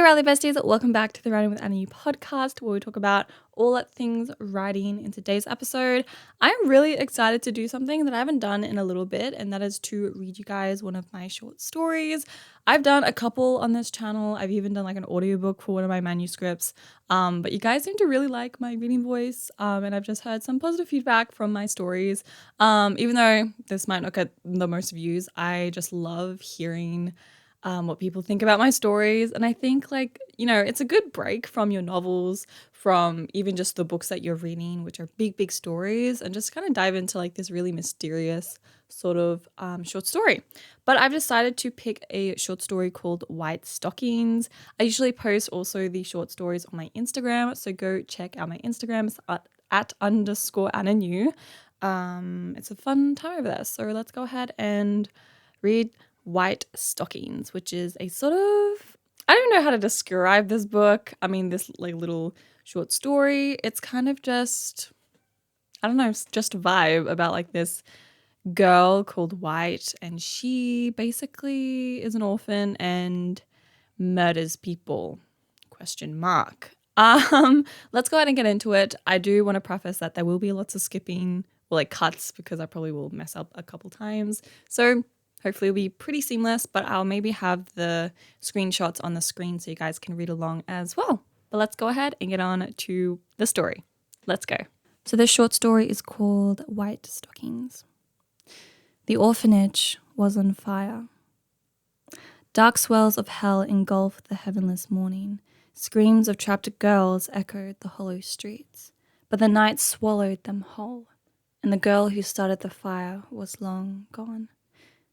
Riley Besties, welcome back to the Writing with Annie podcast where we talk about all things writing. In today's episode, I'm really excited to do something that I haven't done in a little bit, and that is to read you guys one of my short stories. I've done a couple on this channel. I've even done like an audiobook for one of my manuscripts, but you guys seem to really like my reading voice, and I've just heard some positive feedback from my stories. Even though this might not get the most views, I just love hearing what people think about my stories. And I think it's a good break from your novels, from even just the books that you're reading, which are big stories, and just kind of dive into like this really mysterious sort of short story. But I've decided to pick a short story called White Stockings. I usually post also the short stories on my Instagram, so go check out my Instagrams at _AnnaNew. It's a fun time over there. So let's go ahead and read White Stockings, which is a sort of, I don't know how to describe this book. I mean, this like little short story. It's kind of just, I don't know, it's just a vibe about like this girl called White, and she basically is an orphan and murders people. Question mark. Let's go ahead and get into it. I do want to preface that there will be lots of skipping or like cuts because I probably will mess up a couple times. So hopefully it'll be pretty seamless, but I'll maybe have the screenshots on the screen so you guys can read along as well. But let's go ahead and get on to the story. Let's go. So this short story is called White Stockings. The orphanage was on fire. Dark swells of hell engulfed the heavenless morning. Screams of trapped girls echoed the hollow streets, but the night swallowed them whole, and the girl who started the fire was long gone.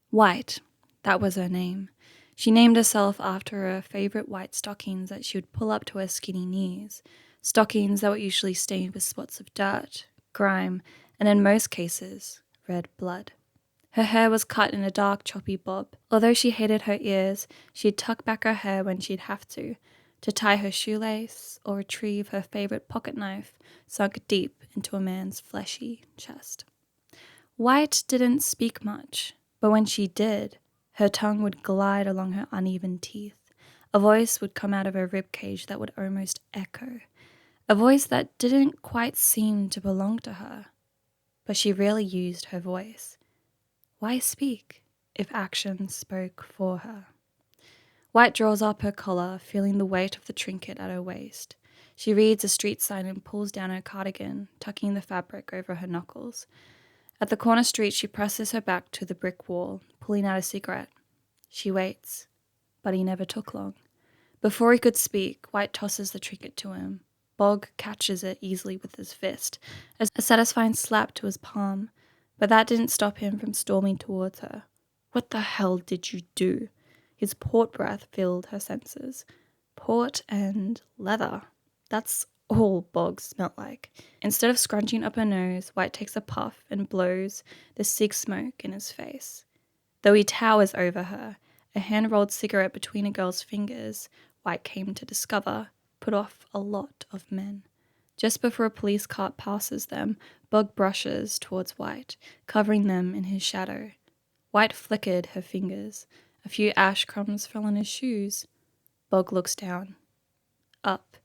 White, that was her name. She named herself after her favourite white stockings that she would pull up to her skinny knees, stockings that were usually stained with spots of dirt, grime, and in most cases, red blood. Her hair was cut in a dark, choppy bob. Although she hated her ears, she'd tuck back her hair when she'd have to tie her shoelace or retrieve her favourite pocket knife sunk deep into a man's fleshy chest. White didn't speak much, but when she did, her tongue would glide along her uneven teeth. A voice would come out of her ribcage that would almost echo. A voice that didn't quite seem to belong to her. But she rarely used her voice. Why speak if action spoke for her? White draws up her collar, feeling the weight of the trinket at her waist. She reads a street sign and pulls down her cardigan, tucking the fabric over her knuckles. At the corner street, she presses her back to the brick wall, pulling out a cigarette. She waits, but he never took long. Before he could speak, White tosses the trinket to him. Bog catches it easily with his fist, a satisfying slap to his palm, but that didn't stop him from storming towards her. What the hell did you do? His port breath filled her senses. Port and leather. That's all Bog smelt like. Instead of scrunching up her nose, White takes a puff and blows the cig smoke in his face. Though he towers over her, a hand-rolled cigarette between a girl's fingers, White came to discover, put off a lot of men. Just before a police cart passes them, Bog brushes towards White, covering them in his shadow. White flickered her fingers. A few ash crumbs fell on his shoes. Bog looks down. Up.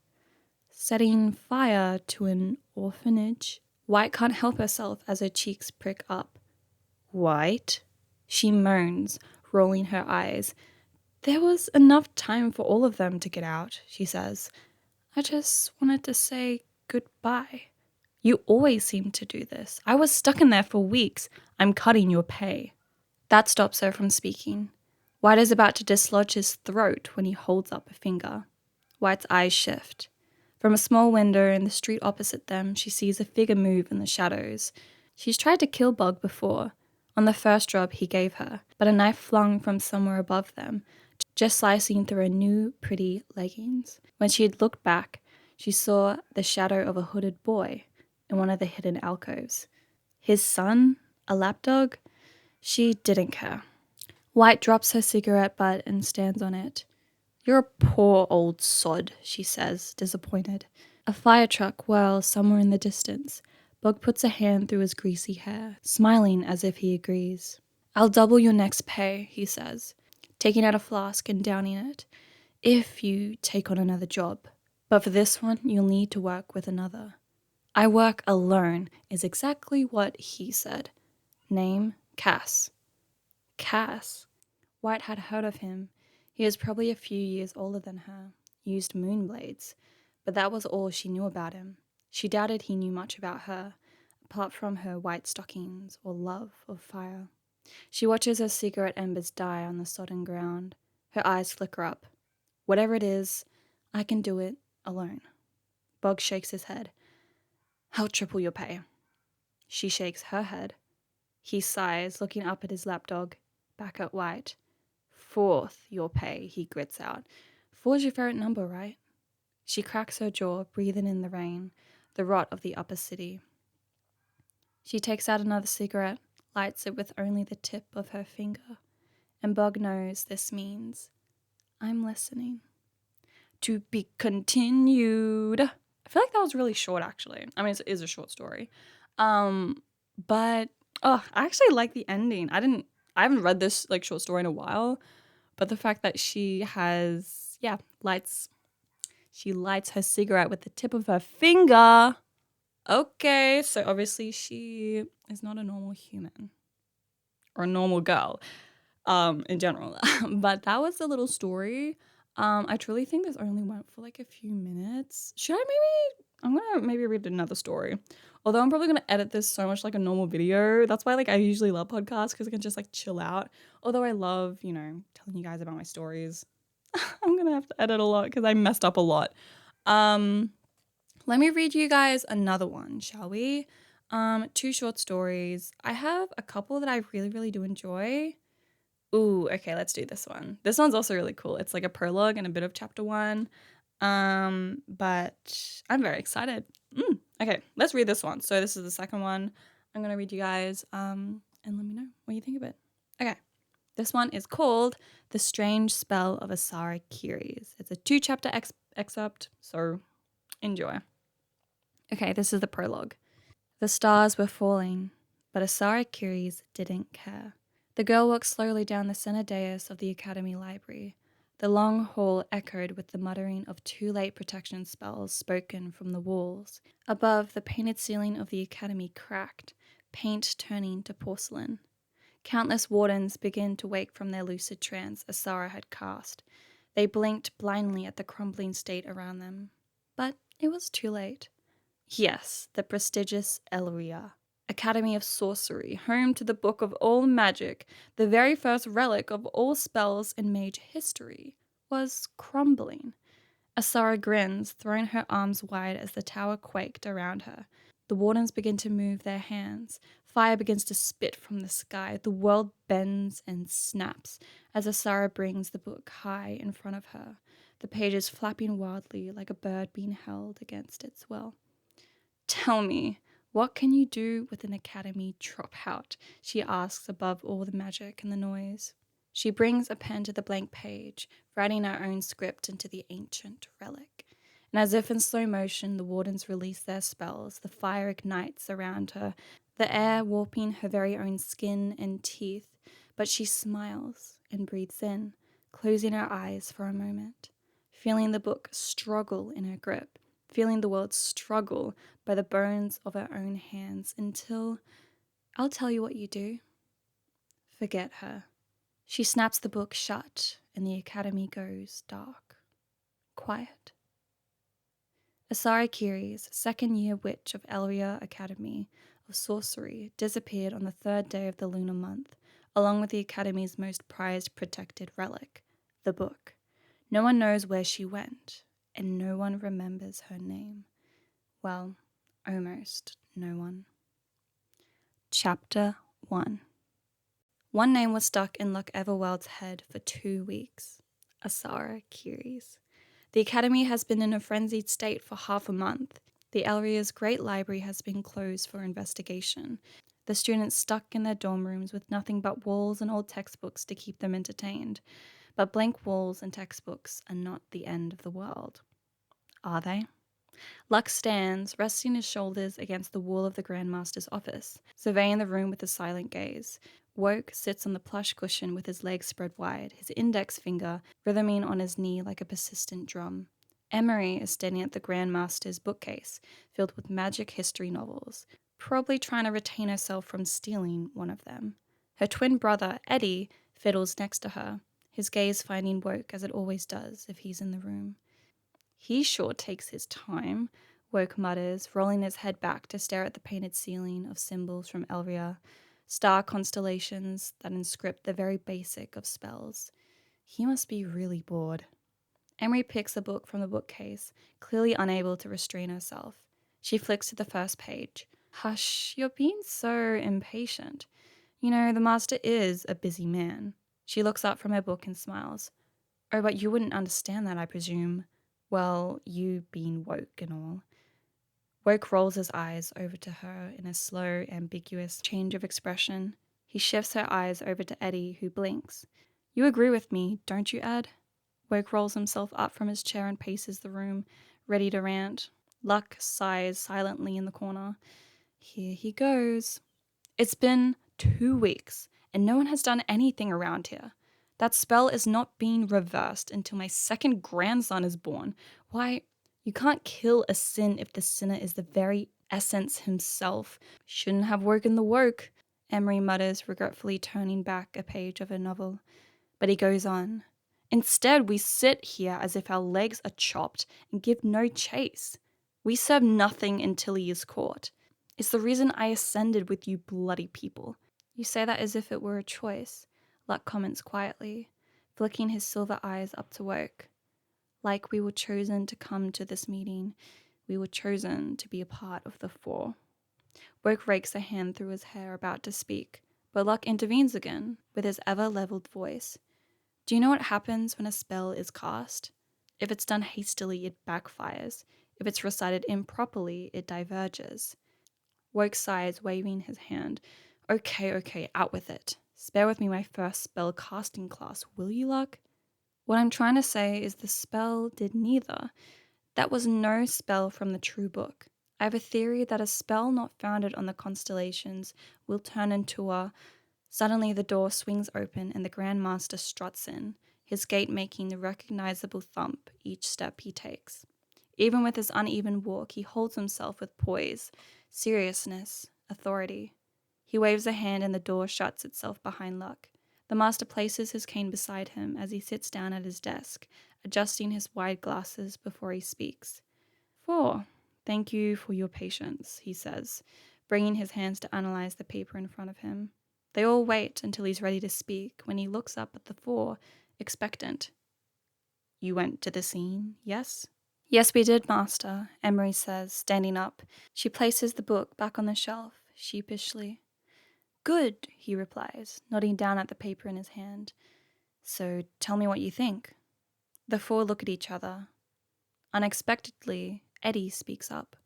Setting fire to an orphanage. White can't help herself as her cheeks prick up. White? She moans, rolling her eyes. There was enough time for all of them to get out, she says. I just wanted to say goodbye. You always seem to do this. I was stuck in there for weeks. I'm cutting your pay. That stops her from speaking. White is about to dislodge his throat when he holds up a finger. White's eyes shift. From a small window in the street opposite them, she sees a figure move in the shadows. She's tried to kill Bog before, on the first job he gave her, but a knife flung from somewhere above them, just slicing through her new, pretty leggings. When she had looked back, she saw the shadow of a hooded boy in one of the hidden alcoves. His son? A lapdog? She didn't care. White drops her cigarette butt and stands on it. You're a poor old sod, she says, disappointed. A fire truck whirls somewhere in the distance. Bog puts a hand through his greasy hair, smiling as if he agrees. I'll double your next pay, he says, taking out a flask and downing it. if you take on another job. But for this one, you'll need to work with another. I work alone is exactly what he said. Name, Cass. Cass. White had heard of him. He was probably a few years older than her, used moonblades, but that was all she knew about him. She doubted he knew much about her, apart from her white stockings or love of fire. She watches her cigarette embers die on the sodden ground. Her eyes flicker up. Whatever it is, I can do it alone. Bog shakes his head. I'll triple your pay. She shakes her head. He sighs, looking up at his lapdog, back at White. Fourth your pay, he grits out. Four's your favorite number, right? She cracks her jaw, breathing in the rain, the rot of the upper city. She takes out another cigarette, lights it with only the tip of her finger, and Bog knows this means, I'm listening. To be continued. I feel like that was really short, actually. I mean, it is a short story. But I actually like the ending. I haven't read this like short story in a while, but the fact that she has she lights her cigarette with the tip of her finger. Okay, so obviously she is not a normal human or a normal girl in general. But that was the little story. I truly think this only went for like a few minutes. I'm gonna maybe read another story. Although I'm probably gonna edit this so much like a normal video. That's why like I usually love podcasts because I can just like chill out. Although I love, telling you guys about my stories. I'm gonna have to edit a lot because I messed up a lot. Let me read you guys another one, shall we? 2 short stories. I have a couple that I really, really do enjoy. Ooh, okay, let's do this one. This one's also really cool. It's like a prologue and a bit of chapter 1. But I'm very excited. Okay, let's read this one. So this is the second one. I'm gonna read you guys and let me know what you think of it. Okay. This one is called The Strange Spell of Asara Kiris. It's a 2-chapter excerpt, so enjoy. Okay, this is the prologue. The stars were falling, but Asara Kiris didn't care. The girl walked slowly down the center dais of the Academy Library. The long hall echoed with the muttering of too late protection spells spoken from the walls. Above, the painted ceiling of the Academy cracked, paint turning to porcelain. Countless wardens began to wake from their lucid trance Asara had cast. They blinked blindly at the crumbling state around them. But it was too late. Yes, the prestigious Elria, Academy of Sorcery, home to the Book of All Magic, the very first relic of all spells in mage history, was crumbling. Asara grins, throwing her arms wide as the tower quaked around her. The wardens begin to move their hands. Fire begins to spit from the sky. The world bends and snaps as Asara brings the book high in front of her, the pages flapping wildly like a bird being held against its will. Tell me, what can you do with an academy dropout? She asks above all the magic and the noise. She brings a pen to the blank page, writing her own script into the ancient relic. And as if in slow motion, the wardens release their spells. The fire ignites around her, the air warping her very own skin and teeth. But she smiles and breathes in, closing her eyes for a moment, feeling the book struggle in her grip, feeling the world struggle by the bones of her own hands until, I'll tell you what you do. Forget her. She snaps the book shut and the academy goes dark. Quiet. Asara Kiris, second-year witch of Elria Academy of Sorcery, disappeared on the 3rd day of the lunar month, along with the Academy's most prized protected relic, the book. No one knows where she went, and no one remembers her name. Well, almost no one. Chapter 1. One name was stuck in Luck Everwell's head for 2 weeks. Asara Kiris. The Academy has been in a frenzied state for half a month. The Elria's great library has been closed for investigation. The students stuck in their dorm rooms with nothing but walls and old textbooks to keep them entertained. But blank walls and textbooks are not the end of the world. Are they? Luck stands, resting his shoulders against the wall of the Grandmaster's office, surveying the room with a silent gaze. Woke sits on the plush cushion with his legs spread wide, his index finger rhythming on his knee like a persistent drum. Emery is standing at the Grandmaster's bookcase, filled with magic history novels, probably trying to retain herself from stealing one of them. Her twin brother, Eddie, fiddles next to her, his gaze finding Woke as it always does if he's in the room. He sure takes his time, Woke mutters, rolling his head back to stare at the painted ceiling of symbols from Elria, star constellations that inscript the very basic of spells. He must be really bored. Emery picks a book from the bookcase, clearly unable to restrain herself. She flicks to the first page. Hush, you're being so impatient. You know, the master is a busy man. She looks up from her book and smiles. Oh, but you wouldn't understand that, I presume. Well, you being woke and all. Woke rolls his eyes over to her in a slow, ambiguous change of expression. He shifts her eyes over to Eddie, who blinks. You agree with me, don't you, Ed? Woke rolls himself up from his chair and paces the room, ready to rant. Luck sighs silently in the corner. Here he goes. It's been 2 weeks, and no one has done anything around here. That spell is not being reversed until my second grandson is born. Why, you can't kill a sin if the sinner is the very essence himself. Shouldn't have woken the woke, Emery mutters, regretfully turning back a page of her novel. But he goes on. Instead, we sit here as if our legs are chopped and give no chase. We serve nothing until he is caught. It's the reason I ascended with you bloody people. You say that as if it were a choice, Luck comments quietly, flicking his silver eyes up to Woke. Like we were chosen to come to this meeting, we were chosen to be a part of the four. Woke rakes a hand through his hair, about to speak, but Luck intervenes again, with his ever-leveled voice. Do you know what happens when a spell is cast? If it's done hastily, it backfires. If it's recited improperly, it diverges. Woke sighs, waving his hand. Okay, out with it. Spare with me my first spell casting class, will you, Luck? What I'm trying to say is the spell did neither. That was no spell from the true book. I have a theory that a spell not founded on the constellations will turn into a... Suddenly the door swings open and the Grand Master struts in, his gait making the recognizable thump each step he takes. Even with his uneven walk, he holds himself with poise, seriousness, authority. He waves a hand and the door shuts itself behind Luck. The master places his cane beside him as he sits down at his desk, adjusting his wide glasses before he speaks. Thank you for your patience, he says, bringing his hands to analyze the paper in front of him. They all wait until he's ready to speak when he looks up at the four, expectant. You went to the scene, yes? Yes, we did, Master, Emery says, standing up. She places the book back on the shelf, sheepishly. Good, he replies, nodding down at the paper in his hand. So tell me what you think. The four look at each other. Unexpectedly, Eddie speaks up.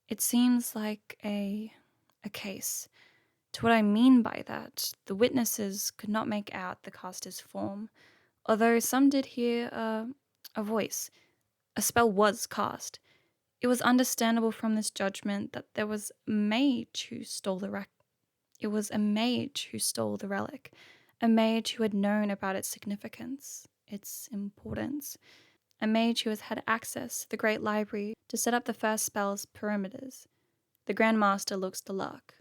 It seems like a case. To what I mean by that, the witnesses could not make out the caster's form, although some did hear a voice. A spell was cast. It was understandable from this judgment that there was a mage who stole the relic, a mage who had known about its significance, its importance, a mage who has had access to the great library to set up the first spell's perimeters. The Grand Master looks to Luck.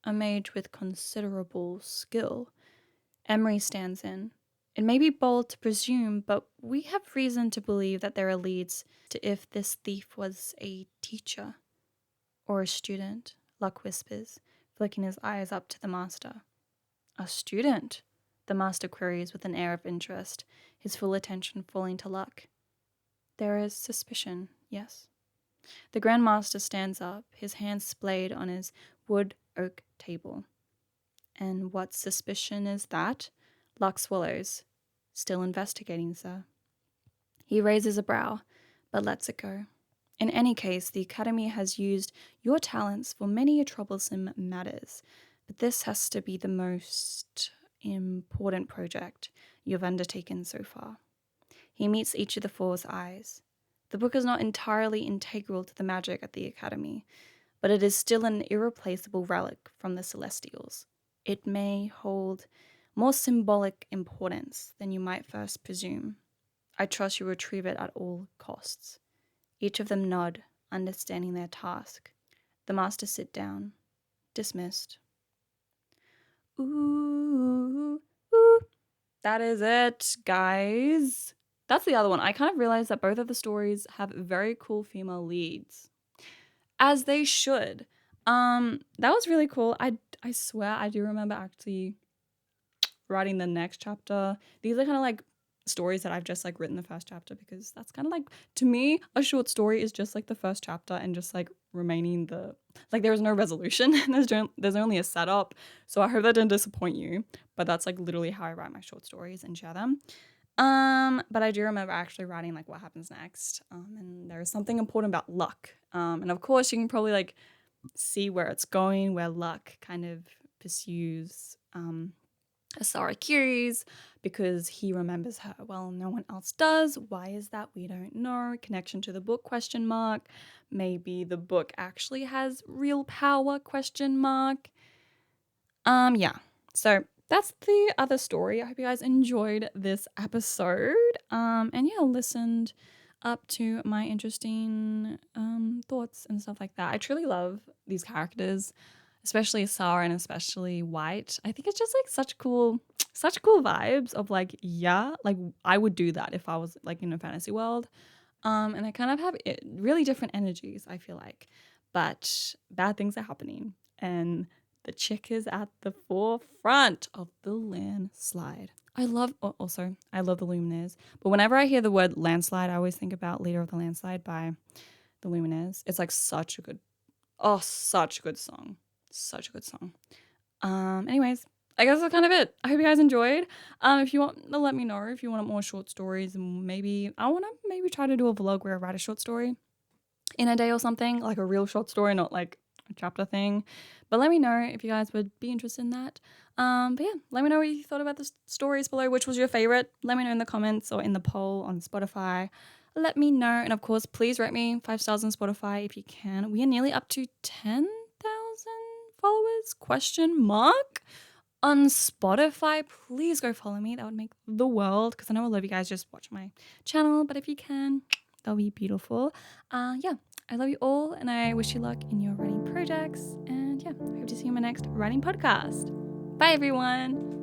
A mage with considerable skill. Emery stands in. It may be bold to presume, but we have reason to believe that there are leads to if this thief was a teacher or a student, Luck whispers, flicking his eyes up to the master. A student? The master queries with an air of interest, his full attention falling to Luck. There is suspicion, yes. The Grand Master stands up, his hands splayed on his wood oak table. And what suspicion is that? Luck swallows. Still investigating, sir. He raises a brow, but lets it go. In any case, the Academy has used your talents for many troublesome matters, but this has to be the most important project you've undertaken so far. He meets each of the four's eyes. The book is not entirely integral to the magic at the Academy, but it is still an irreplaceable relic from the Celestials. It may hold more symbolic importance than you might first presume. I trust you retrieve it at all costs. Each of them nod, understanding their task. The master sit down. Dismissed. Ooh, ooh. That is it, guys. That's the other one. I kind of realized that both of the stories have very cool female leads. As they should. That was really cool. I swear I do remember actually writing the next chapter. These are kind of like stories that I've just like written the first chapter, because that's kind of like, to me, a short story is just like the first chapter and just like remaining the, like, there is no resolution. There's only a setup. So I hope that didn't disappoint you, but that's like literally how I write my short stories and share them. But I do remember actually writing like what happens next. And there is something important about luck. And of course you can probably like see where it's going, where luck kind of pursues Asara Curies, because he remembers her. Well, no one else does. Why is that? We don't know. Connection to the book, question mark. Maybe the book actually has real power, question mark. Yeah. So that's the other story. I hope you guys enjoyed this episode. And yeah, listened up to my interesting thoughts and stuff like that. I truly love these characters, especially Sarah and especially White. I think it's just like such cool vibes of like, yeah, like I would do that if I was like in a fantasy world. And I kind of have really different energies, I feel like. But bad things are happening. And the chick is at the forefront of the landslide. I love the Lumineers. But whenever I hear the word landslide, I always think about Leader of the Landslide by the Lumineers. It's like such a good song. Such a good song. Anyways, I guess that's kind of it. I hope you guys enjoyed. If you want to let me know if you want more short stories, and maybe I want to maybe try to do a vlog where I write a short story in a day or something, like a real short story, not like a chapter thing. But let me know if you guys would be interested in that. But yeah, let me know what you thought about the stories below. Which was your favorite? Let me know in the comments or in the poll on Spotify. Let me know. And of course, please rate me 5 stars on Spotify if you can. We are nearly up to 10,000 followers, question mark, on Spotify. Please go follow me. That would make the world, because I know a lot of you guys just watch my channel, but if you can, that'll be beautiful. Yeah, I love you all, and I wish you luck in your writing projects. And yeah, I hope to see you in my next writing podcast. Bye, everyone.